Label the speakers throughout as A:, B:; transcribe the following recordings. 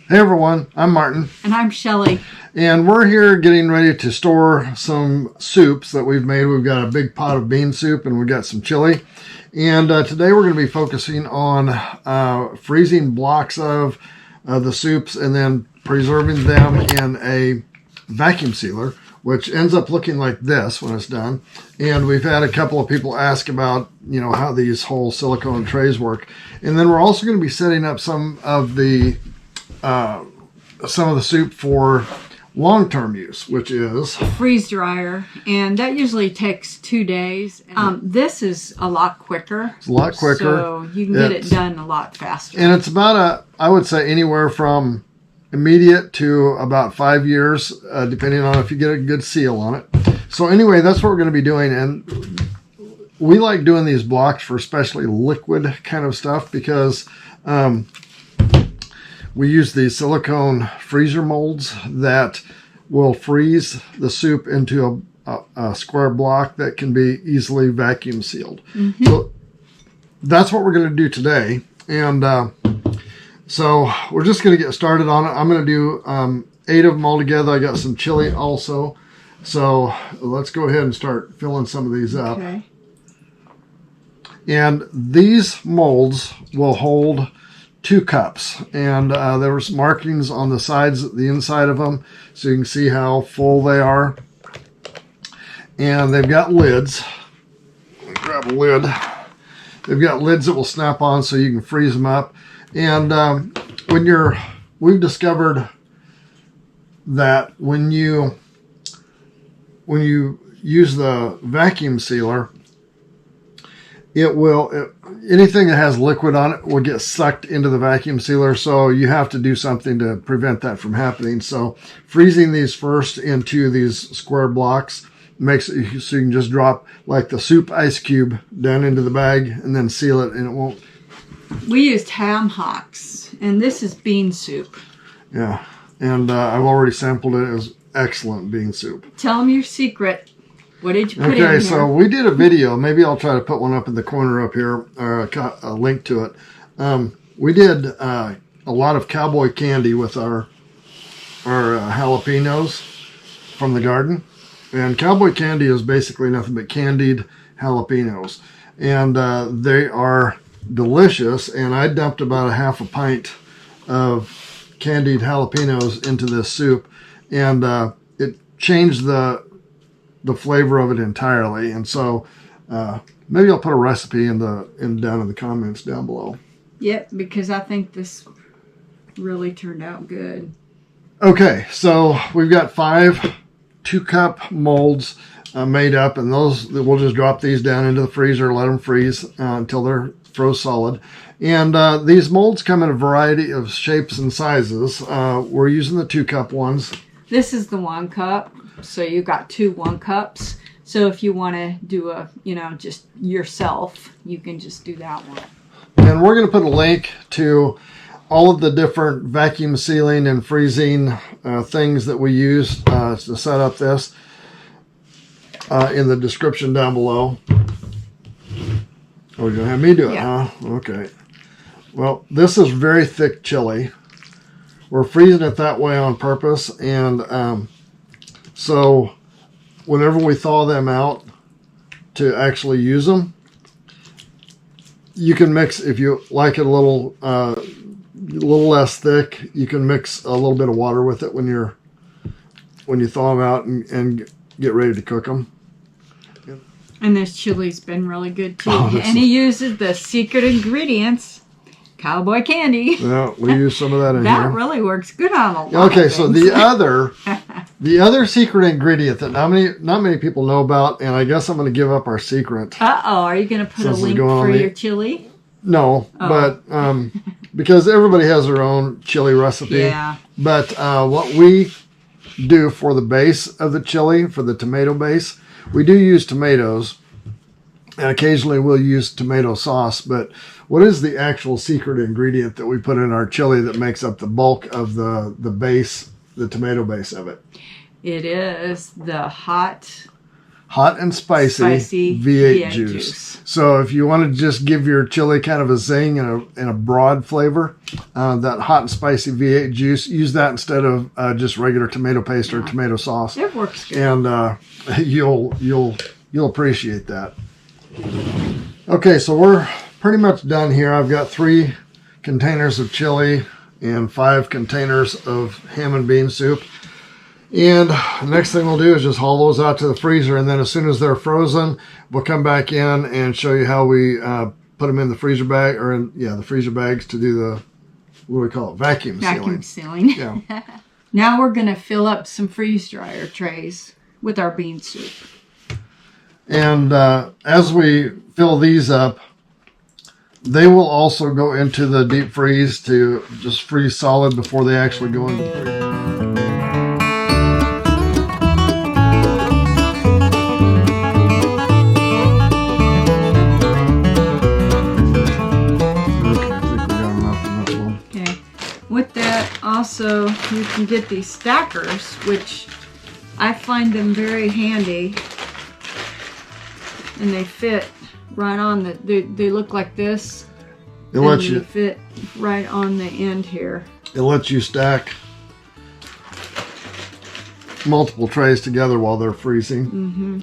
A: Hey everyone, I'm Martin.
B: And I'm Shelley.
A: And we're here getting ready to store some soups that we've made. We've got a big pot of bean soup and we've got some chili. And today we're going to be focusing on freezing blocks of the soups and then preserving them in a vacuum sealer, which ends up looking like this when it's done. And we've had a couple of people ask about, how these whole silicone trays work. And then we're also going to be setting up some of the soup for long-term use, which is
B: freeze dryer, and that usually takes 2 days. This is a lot quicker.
A: It's a lot quicker.
B: So you can get it done a lot faster.
A: And it's about I would say anywhere from immediate to about 5 years, depending on if you get a good seal on it. So anyway, that's what we're going to be doing. And we like doing these blocks for especially liquid kind of stuff because we use these silicone freezer molds that will freeze the soup into a square block that can be easily vacuum sealed. Mm-hmm. So that's what we're going to do today. And so we're just going to get started on it. I'm going to do 8 of them all together. I got some chili also. So let's go ahead and start filling some of these up.
B: Okay.
A: And these molds will hold 2 cups, and there was markings on the sides, the inside of them, so you can see how full they are. And they've got lids. Let me grab a lid. They've got lids that will snap on so you can freeze them up. And we've discovered that when you use the vacuum sealer, anything that has liquid on it will get sucked into the vacuum sealer. So you have to do something to prevent that from happening. So freezing these first into these square blocks makes it so you can just drop like the soup ice cube down into the bag and then seal it, and it won't.
B: We used ham hocks, and this is bean soup.
A: Yeah, and I've already sampled it. It was excellent bean soup.
B: Tell them your secret. What did you put in here?
A: Okay, so we did a video. Maybe I'll try to put one up in the corner up here, or a link to it. We did a lot of cowboy candy with our jalapenos from the garden. And cowboy candy is basically nothing but candied jalapenos. And they are delicious. And I dumped about a half a pint of candied jalapenos into this soup. And it changed the flavor of it entirely. And so maybe I'll put a recipe down in the comments down below.
B: Yep, because I think this really turned out good.
A: Okay, so we've got 5 2-cup molds made up, and we'll just drop these down into the freezer, let them freeze until they're froze solid. And these molds come in a variety of shapes and sizes. We're using the 2-cup ones.
B: This is the 1 cup. So you got 2 1-cups. So if you want to do just yourself, you can just do that one.
A: And we're going to put a link to all of the different vacuum sealing and freezing things that we use to set up this in the description down below. Oh, you're going to have me do it,
B: yeah.
A: Huh? Okay. Well, this is very thick chili. We're freezing it that way on purpose, and so whenever we thaw them out to actually use them, you can mix, if you like it a little less thick, you can mix a little bit of water with it when you thaw them out and get ready to cook them.
B: And this chili's been really good too.
A: Oh,
B: and he uses the secret ingredients, cowboy candy.
A: Yeah, we use some of that in here.
B: That really works good on a lot
A: Okay,
B: of
A: so
B: things.
A: the other secret ingredient that not many people know about, and I guess I'm going to give up our secret.
B: Uh-oh, are you going to put a link for your chili?
A: No, but because everybody has their own chili recipe.
B: Yeah.
A: But what we do for the base of the chili, for the tomato base, we do use tomatoes, and occasionally we'll use tomato sauce. But what is the actual secret ingredient that we put in our chili that makes up the bulk of the base, the tomato base of it?
B: It is the hot
A: hot and spicy V8 juice. So if you want to just give your chili kind of a zing and a broad flavor, that hot and spicy V8 juice, use that instead of just regular tomato paste or tomato sauce.
B: It works good.
A: And you'll appreciate that. Okay, so we're pretty much done here. I've got 3 containers of chili and 5 containers of ham and bean soup. And the next thing we'll do is just haul those out to the freezer, and then as soon as they're frozen, we'll come back in and show you how we put them in the freezer bag, or in the freezer bags to do the, what do we call it, vacuum
B: sealing.
A: Yeah.
B: Now we're going to fill up some freeze dryer trays with our bean soup.
A: And as we fill these up, they will also go into the deep freeze to just freeze solid before they actually go into the freezer.
B: With that, also, you can get these stackers, which I find them very handy. And they fit right on the, they look like this.
A: It lets you
B: fit right on the end here.
A: It lets you stack multiple trays together while they're freezing.
B: Mm-hmm.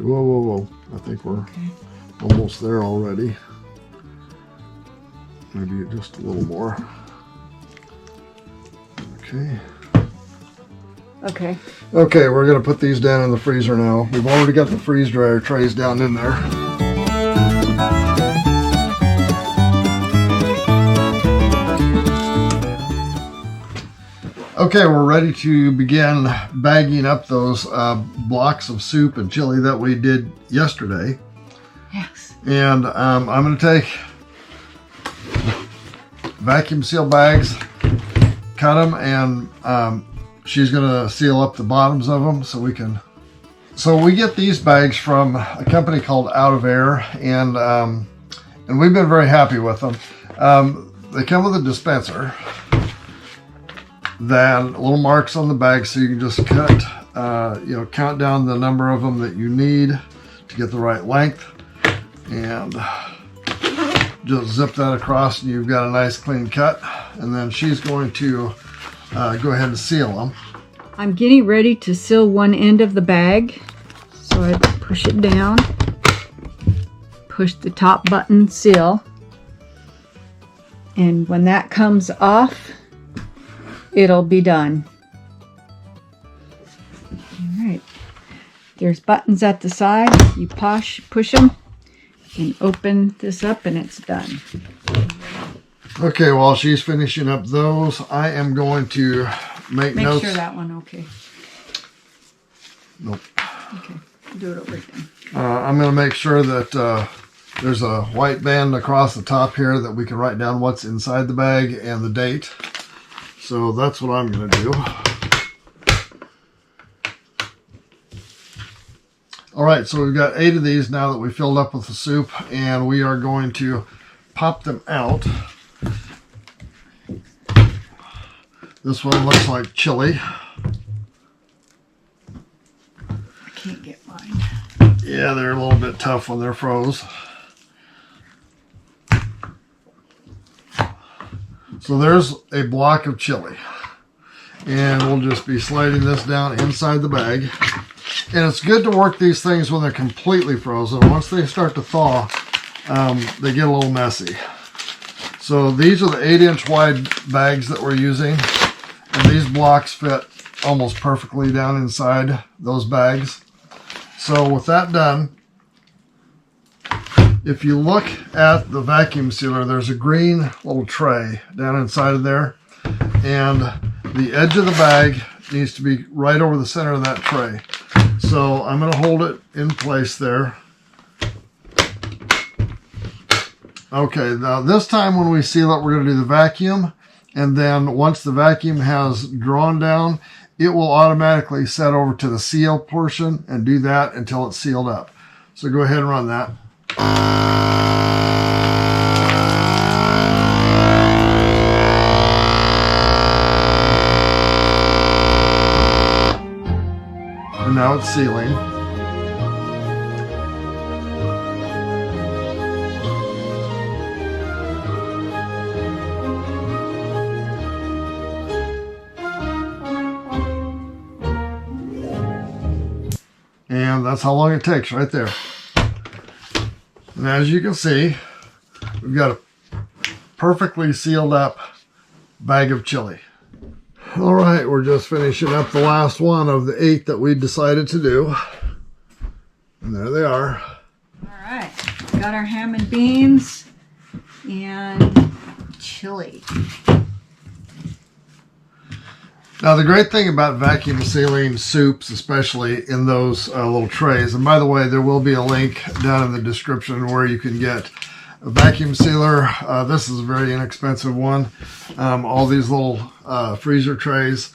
A: Whoa. I think we're almost there already. Maybe just a little more. Okay. Okay, we're going to put these down in the freezer now. We've already got the freeze dryer trays down in there. Okay, we're ready to begin bagging up those blocks of soup and chili that we did yesterday.
B: Yes.
A: And I'm going to take vacuum seal bags, cut them, and she's going to seal up the bottoms of them so we can. So we get these bags from a company called Out of Air, and we've been very happy with them. They come with a dispenser, then little marks on the bag so you can just cut, count down the number of them that you need to get the right length, and just zip that across and you've got a nice clean cut. And then she's going to go ahead and seal them.
B: I'm getting ready to seal one end of the bag. So I push it down, push the top button, seal. And when that comes off, it'll be done. All right. There's buttons at the side. You push them and open this up and it's done.
A: Okay, while she's finishing up those, I am going to make notes.
B: Make sure that one okay.
A: Nope.
B: Okay, do it over again.
A: I'm going to make sure that there's a white band across the top here that we can write down what's inside the bag and the date. So that's what I'm going to do. All right, so we've got 8 of these now that we filled up with the soup, and we are going to pop them out. This one looks like chili.
B: I can't get mine.
A: Yeah, they're a little bit tough when they're froze. So there's a block of chili. And we'll just be sliding this down inside the bag. And it's good to work these things when they're completely frozen. Once they start to thaw, they get a little messy. So these are the 8-inch wide bags that we're using. And these blocks fit almost perfectly down inside those bags. So with that done, if you look at the vacuum sealer, there's a green little tray down inside of there. And the edge of the bag needs to be right over the center of that tray. So I'm going to hold it in place there. Okay, now this time when we seal it, we're going to do the vacuum. And then once the vacuum has drawn down, it will automatically set over to the seal portion and do that until it's sealed up. So go ahead and run that. now it's sealing. And that's how long it takes right there. And as you can see, we've got a perfectly sealed up bag of chili. All right, we're just finishing up the last one of the 8 that we decided to do. And there they are.
B: All right, got our ham and beans and chili.
A: Now, the great thing about vacuum sealing soups, especially in those little trays, and by the way, there will be a link down in the description where you can get a vacuum sealer. This is a very inexpensive one. All these little freezer trays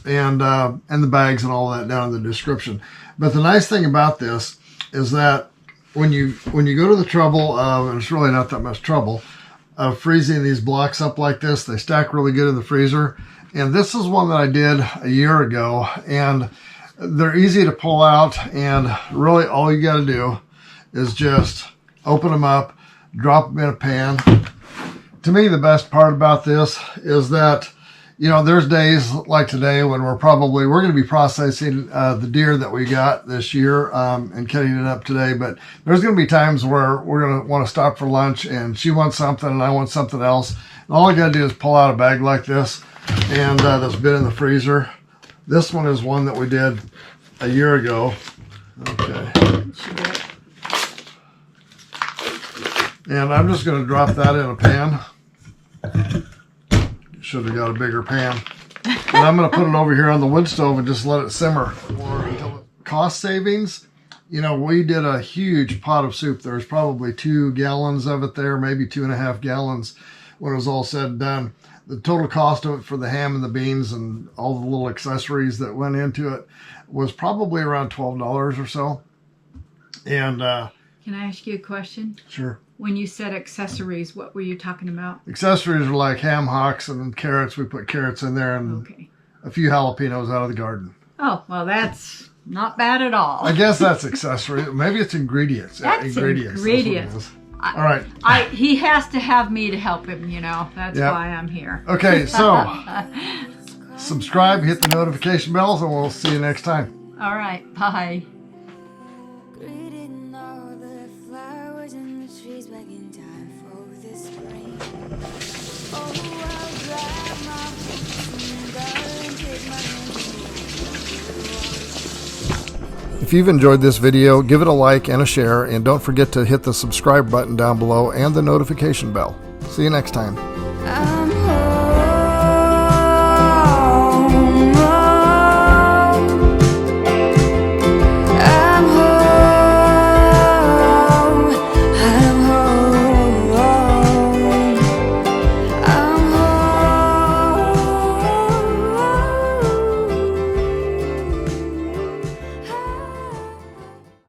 A: and the bags and all that down in the description. But the nice thing about this is that when you go to the trouble of, and it's really not that much trouble, of freezing these blocks up like this, they stack really good in the freezer. And this is one that I did a year ago, and they're easy to pull out, and really all you got to do is just open them up, drop them in a pan. To me, the best part about this is that, you know, there's days like today when we're going to be processing the deer that we got this year and cutting it up today, but there's going to be times where we're going to want to stop for lunch, and she wants something and I want something else. And all I got to do is pull out a bag like this, and that's been in the freezer. This one is one that we did a year ago. Okay. And I'm just going to drop that in a pan. Should have got a bigger pan. And I'm going to put it over here on the wood stove and just let it simmer. Cost savings, you know, we did a huge pot of soup. There's probably 2 gallons of it there, maybe 2.5 gallons when it was all said and done. The total cost of it for the ham and the beans and all the little accessories that went into it was probably around $12 or so. And
B: can I ask you a question?
A: Sure.
B: When you said accessories, what were you talking about?
A: Accessories are like ham hocks and carrots. We put carrots in there and a few jalapenos out of the garden.
B: Oh, well, that's not bad at all.
A: I guess that's accessory. Maybe it's ingredients.
B: That's ingredients.
A: All right.
B: He has to have me to help him, you know. That's why I'm here.
A: Okay, so subscribe, hit the notification bells, and we'll see you next time.
B: All right. Bye.
A: If you've enjoyed this video, give it a like and a share, and don't forget to hit the subscribe button down below and the notification bell. See you next time.